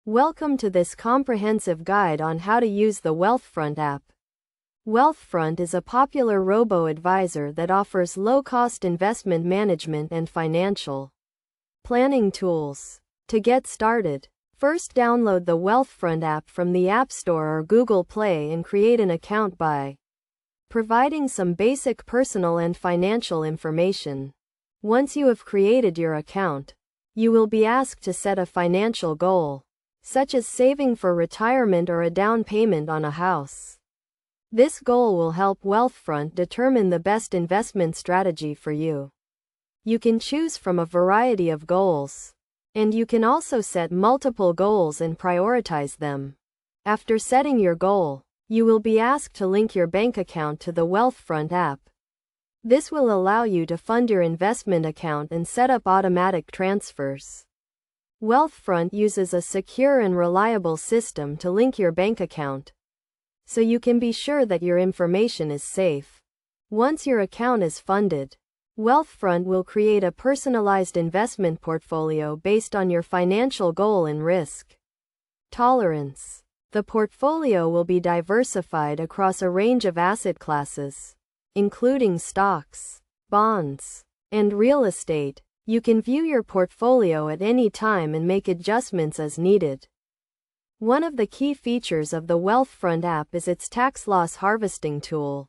Welcome to this comprehensive guide on how to use the Wealthfront app. Wealthfront is a popular robo-advisor that offers low-cost investment management and financial planning tools. To get started, first download the Wealthfront app from the App Store or Google Play and create an account by providing some basic personal and financial information. Once you have created your account, you will be asked to set a financial goal, such as saving for retirement or a down payment on a house. This goal will help Wealthfront determine the best investment strategy for you. You can choose from a variety of goals, and you can also set multiple goals and prioritize them. After setting your goal, you will be asked to link your bank account to the Wealthfront app. This will allow you to fund your investment account and set up automatic transfers. Wealthfront uses a secure and reliable system to link your bank account, so you can be sure that your information is safe. Once your account is funded, Wealthfront will create a personalized investment portfolio based on your financial goal and risk tolerance. The portfolio will be diversified across a range of asset classes, including stocks, bonds, and real estate. You can view your portfolio at any time and make adjustments as needed. One of the key features of the Wealthfront app is its tax loss harvesting tool.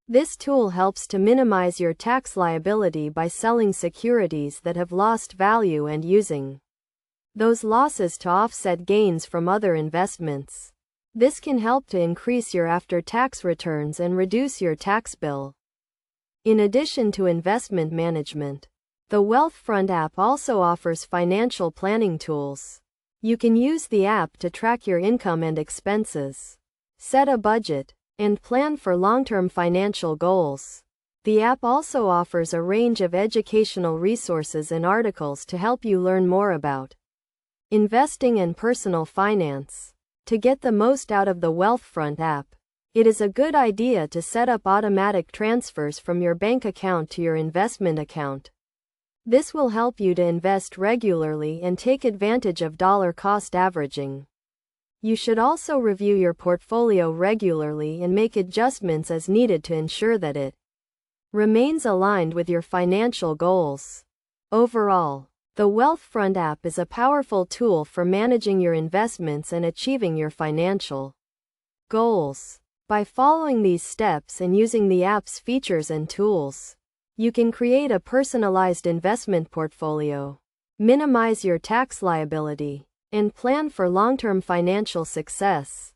This tool helps to minimize your tax liability by selling securities that have lost value and using those losses to offset gains from other investments. This can help to increase your after-tax returns and reduce your tax bill. In addition to investment management, the Wealthfront app also offers financial planning tools. You can use the app to track your income and expenses, set a budget, and plan for long-term financial goals. The app also offers a range of educational resources and articles to help you learn more about investing and personal finance. To get the most out of the Wealthfront app, it is a good idea to set up automatic transfers from your bank account to your investment account. This will help you to invest regularly and take advantage of dollar-cost averaging. You should also review your portfolio regularly and make adjustments as needed to ensure that it remains aligned with your financial goals. Overall, the Wealthfront app is a powerful tool for managing your investments and achieving your financial goals. By following these steps and using the app's features and tools, you can create a personalized investment portfolio, minimize your tax liability, and plan for long-term financial success.